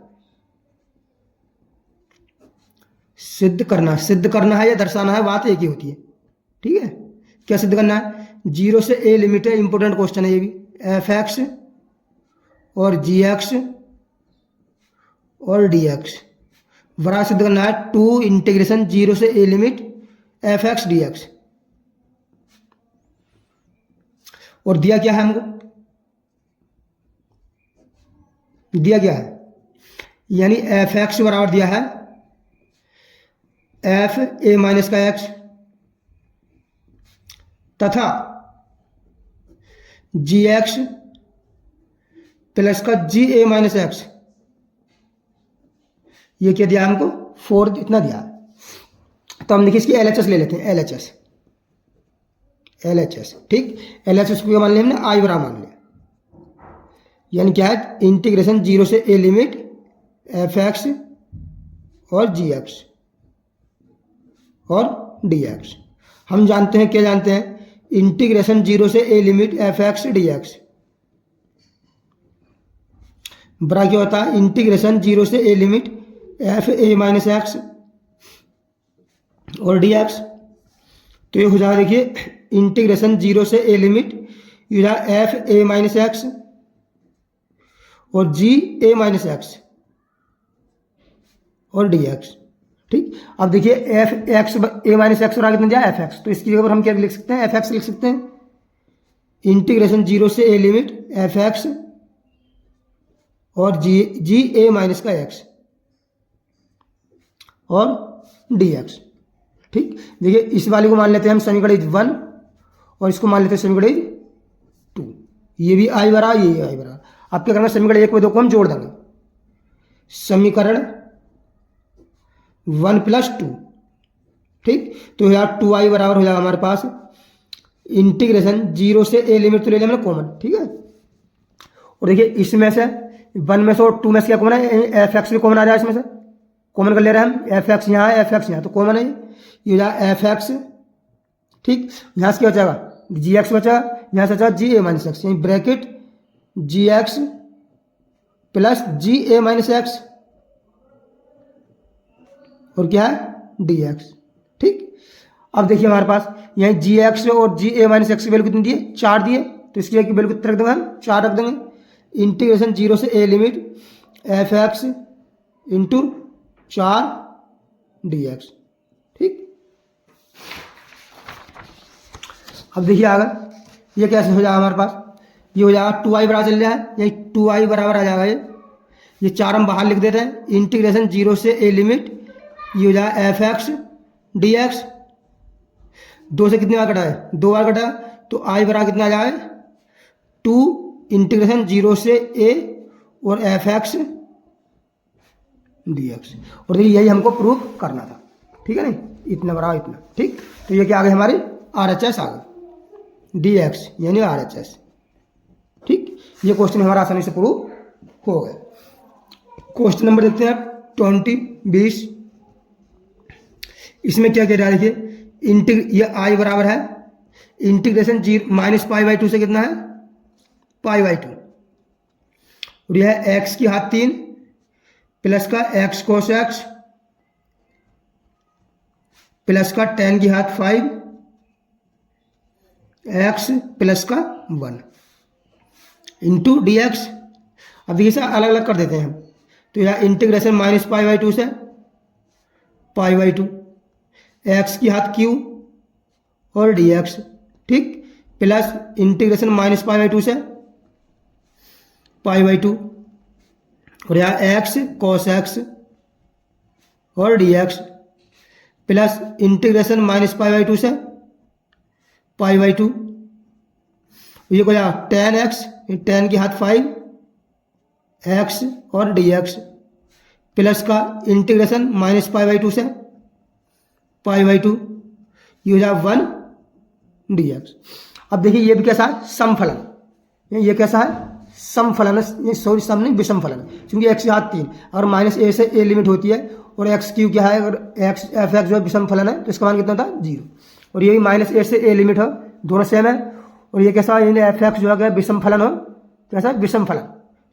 सिद्ध करना है या दर्शाना है, बात एक ही होती है, ठीक है। क्या सिद्ध करना है, 0 से a लिमिट है, इंपॉर्टेंट क्वेश्चन है ये भी, f(x) और g(x) और dx बड़ा सिद्ध करना है 2 इंटीग्रेशन 0 से a लिमिट f(x) dx, और दिया क्या है हमको, दिया क्या है, यानी f(x) बराबर दिया है f(a माइनस का x) तथा gx प्लस का ga माइनस x, ये क्या दिया हमको 4 इतना दिया है। तो हम देखिए इसकी LHS ले लेते हैं, LHS, ठीक। LHS को क्या मान लिया हमने आई बराबर मान लिया, यानी क्या है इंटीग्रेशन 0 से a लिमिट f(x) और gx और dx। हम जानते हैं, क्या जानते हैं, इंटीग्रेशन 0 से a लिमिट f(x) dx बड़ा क्या होता है इंटीग्रेशन 0 से a limit f(a minus x) और dx, तो ये हो जाएगा देखिए इंटीग्रेशन 0 से a लिमिट ये f(a माइनस x) और g(a माइनस x) और dx, ठीक। अब देखिए f(x) a माइनस x और आगे कितना जाए f(x), तो इसकी जगह पर हम क्या लिख सकते हैं f(x) लिख सकते हैं, इंटीग्रेशन 0 से a लिमिट f(x) और g(a माइनस का x) और dx, ठीक। देखिए इस वाले को मान लेते हैं हम समीकरण 1 और इसको मान लेते हैं समीकरण 2, ये भी आई बराबर, ये आई बराबर। आप क्या करेंगे समीकरण 1 में 2 को हम जोड़ देंगे, समीकरण 1 + 2, ठीक। तो यार 2i बराबर हो जाएगा हमारे पास इंटीग्रेशन 0 से a लिमिट तो ले लिया हमने कॉमन, ठीक है। और देखिए इसमें से 1 में से और 2 में से क्या कॉमन है, f(x) भी कॉमन आ जाए, इसमें से कॉमन कर ले रहे हैं हम, f(x) यहाँ है, f(x) यहाँ, तो कॉमन है ये हो जाएगा f(x), ठीक। यहाँ से क्या बचेगा gx बचा, यहाँ से बचा ga माइनस x, यानी bracket gx plus ga minus x और क्या है dx, ठीक। अब देखिए हमारे पास यहाँ gx और ga माइनस x की वैल्यू कितनी दिए 4 दिए, तो इसकी वैल्यू कितने रख देंगे हम 4 रख देंगे, इंटीग्रेशन 0 से a limit f(x) into 4 dx, ठीक। अब देखिए आगे ये कैसे हो जाएगा हमारे पास, ये हो जाएगा 2i बराबर चल रहा है, यही 2i बराबर आ जाएगा, ये 4 हम बाहर लिख देते हैं, इंटीग्रेशन 0 से a लिमिट ये हो जाएगा f(x) dx, 2 से कितनी बार कटा है 2 बार कटा, तो i बराबर कितना आ जाए 2 इंटीग्रेशन 0 से a और f(x) dx, और देखिए यही हमको प्रूव करना था, ठीक है नहीं, इतना बराबर इतना, ठीक। तो ये क्या आ गए हमारे RHS आ गए dx यानी RHS, ठीक। ये क्वेश्चन हमारा आसानी से प्रूव हो गया। क्वेश्चन नंबर देखते हैं 20 इसमें क्या कह रहा है देखिए, ये i बराबर है इंटीग्रेशन -π/2 से कितना है π/2, और यह है x की घात 3 प्लस का x cos x प्लस का टेन की घात 5 एक्स प्लस का 1 इंटू डी एक्स। अब देखिए सर अलग अलग कर देते हैं हम, तो यहाँ integration minus pi by to से पाई बाई टू एक्स की घात क्यू और डी एक्स, ठीक, plus integration minus pi by to से पाई बाई टू और यहाँ एक्स कॉस एक्स और d x plus integration minus pi by to से पाई बाई टू, ये को यहाँ टेन एक्स टेन की घात 5 एक्स और डी एक्स प्लस का integration minus pi by to से पाई बाई टू, ये हो जाए 1 डी एक्स। अब देखिए ये भी कैसा है, समफलन, ये कैसा है, समफलन है, सॉरी सम नहीं विषम फलन है, क्योंकि एक्स की घात 3 और माइनस ए से ए लिमिट होती है और एक्स क्यू क्या है, अगर एक्स एफ एक्स जो है विषम फलन है तो इसका मान कितना था 0, और ये भी माइनस ए से ए लिमिट है, दोनों सेम है, और ये कैसा है एफ एक्स जो है विषम फलन हो, कैसा विषम फलन,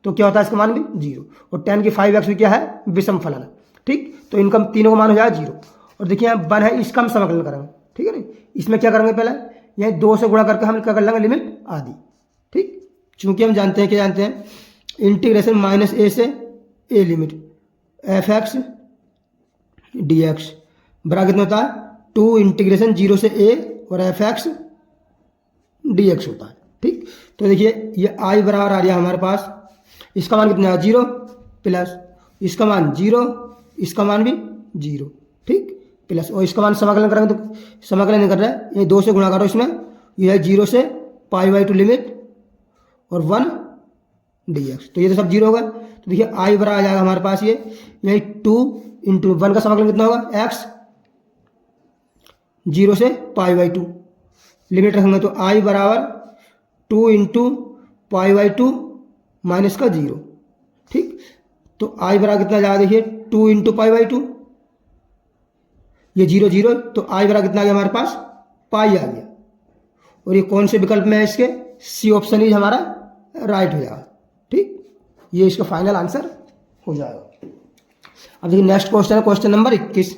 तो क्या होता है इसका मान भी 0, और टेन की 5 एक्स भी क्या है विषम फलन है, ठीक, तो इनका तीनों का मान हो जाएगा 0। और देखिए यहाँ 1 है, इसका हम समाकलन करेंगे, ठीक है नहीं, इसमें क्या करेंगे पहले यह 2 से गुणा करके हम क्या कर लेंगे लिमिट आधी, ठीक, चूंकि हम जानते हैं क्या जानते हैं, इंटीग्रेशन माइनस ए से a limit F x d x बराबर कितना होता है 2 इंटीग्रेशन 0 से ए और एफ एक्स डी एक्स होता है, ठीक। तो देखिए ये आई बराबर आ रहा है हमारे पास, इसका मान कितना है 0 प्लस इसका मान 0, इसका मान भी 0, ठीक, प्लस और इसका मान समाकलन करेंगे तो समाकलन नहीं कर रहा है, ये 2 से गुणा करो, इसमें यह है 0 से पाई बाई टू लिमिट और 1 डी एक्स, तो ये तो सब 0 होगा। तो देखिए आई बराबर आ जाएगा हमारे पास ये यही 2 इंटू 1 का समाकलन कितना होगा एक्स 0 से पाई बाई टू लिमिट रखेंगे, तो आई बराबर 2 into pi by to minus का 0, ठीक, तो आई बराबर कितना जाएगा देखिए 2 इंटू पाई बाई टू, ये 0 0, तो आई बराबर कितना आ गया हमारे पास पाई आ गया, और ये कौन से विकल्प में है इसके, सी ऑप्शन ही हमारा राइट हो जाएगा, ठीक, ये इसका फाइनल आंसर हो जाएगा। अब देखिए नेक्स्ट क्वेश्चन है क्वेश्चन नंबर 21,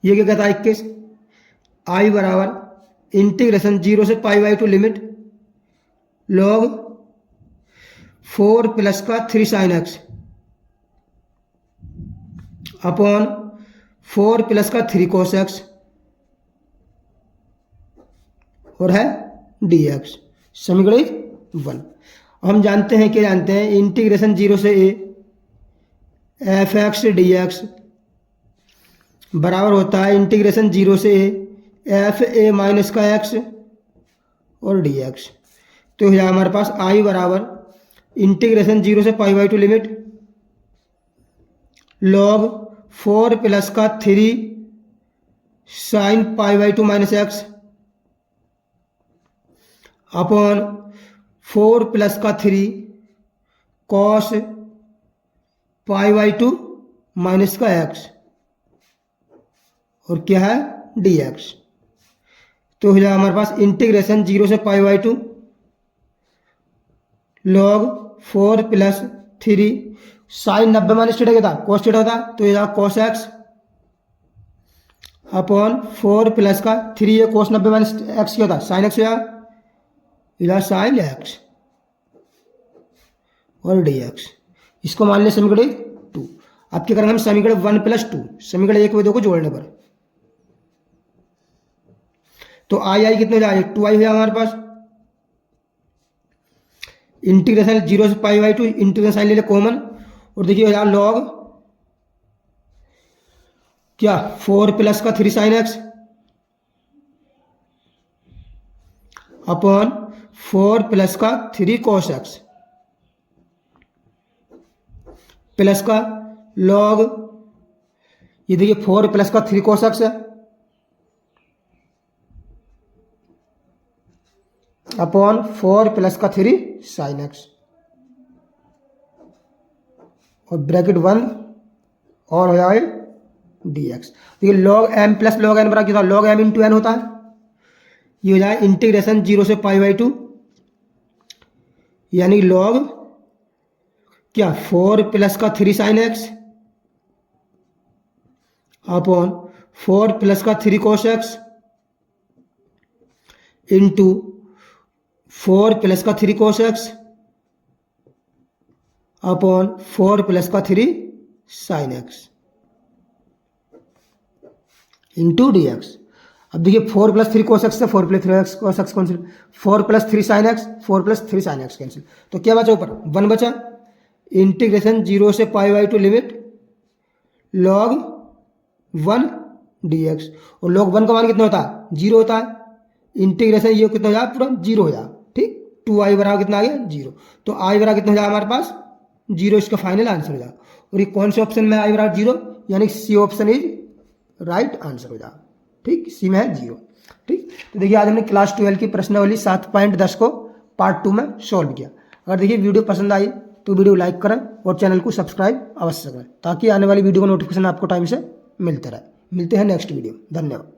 ये क्या कहता है 21, आई बराबर इंटीग्रेशन 0 से pi by to limit log 4 plus का 3 साइन एक्स अपॉन 4 प्लस का 3 कोस एक्स और है डी एक्स समीकरण 1। हम जानते हैं क्या जानते हैं, इंटीग्रेशन 0 से A F x d x बराबर होता है इंटीग्रेशन 0 से ए एफ ए माइनस का एक्स और डी एक्स, तो यह हमारे पास आई बराबर इंटीग्रेशन 0 से pi by to limit log 4 plus का 3 sine pi by to minus x upon 4 plus का 3 cos pi by to minus का एक्स और क्या है डी एक्स, तो हो जाएगा हमारे पास इंटीग्रेशन 0 से pi by two log 4 plus 3 sine 90 minus theta क्या था कॉस थीटा था, तो ये जाएगा कॉस एक्स अपॉन 4 प्लस का 3 ये कॉस 90 माइनस एक्स क्या था साइन एक्स हो जाएगा, इधर साइन एक्स और डी एक्स, इसको मान लिया समीकरण 2। अब क्या करेंगे हम समीकरण 1 प्लस 2 समीकरण 1 व 2 को जोड़ने पर, तो आई आई कितने हो जाएगा 2 आई हो जाएगा हमारे पास, इंटीग्रेशन 0 से pi by two integration sine ले ले कॉमन, और देखिए हो जाएगा लॉग क्या 4 प्लस का 3 साइन एक्स अपॉन 4 प्लस का 3 कॉस एक्स प्लस का लॉग ये देखिए 4 प्लस का 3 कॉस एक्स है अपॉन 4 प्लस का 3 साइन एक्स और ब्रैकेट 1 और हो जाए डी एक्स। देखिए log m plus log n बराबर कितना लॉग एम इंटू एन होता है, ये हो जाए इंटीग्रेशन 0 से पाई बाई टू यानी लॉग क्या 4 प्लस का 3 साइन एक्स अपॉन 4 प्लस का 3 cos x इंटू 4 प्लस का 3 cos x अपॉन 4 प्लस का 3 sin x into D x. अब देखिए 4 प्लस 3 cos x से 4 plus 3 cos x cancel, 4 plus 3 sin x, 4 plus 3 sin x cancel, तो क्या बचा ऊपर 1 बचा। इंटीग्रेशन 0 से pi by to limit log 1 dx, और log 1 का मान कितना होता है 0 होता है। इंटीग्रेशन ये कितना हो जाए पूरा 0 हो जाए, ठीक। 2i बराबर कितना आ गया 0, तो i बराबर कितना हो जाए हमारे पास 0, इसका फाइनल आंसर हो जाए। और ये कौन से ऑप्शन में i बराबर 0, यानी C option is right answer हो जाए, ठीक। सी में है 0, ठीक। तो देखिए आज हमने क्लास 12 की प्रश्नावली 7.10 को पार्ट 2 में सॉल्व किया। अगर देखिए वीडियो पसंद आई तो वीडियो लाइक करें और चैनल को सब्सक्राइब अवश्य करें, ताकि आने वाली वीडियो का नोटिफिकेशन आपको टाइम से मिलते रहे। मिलते हैं नेक्स्ट वीडियो, धन्यवाद।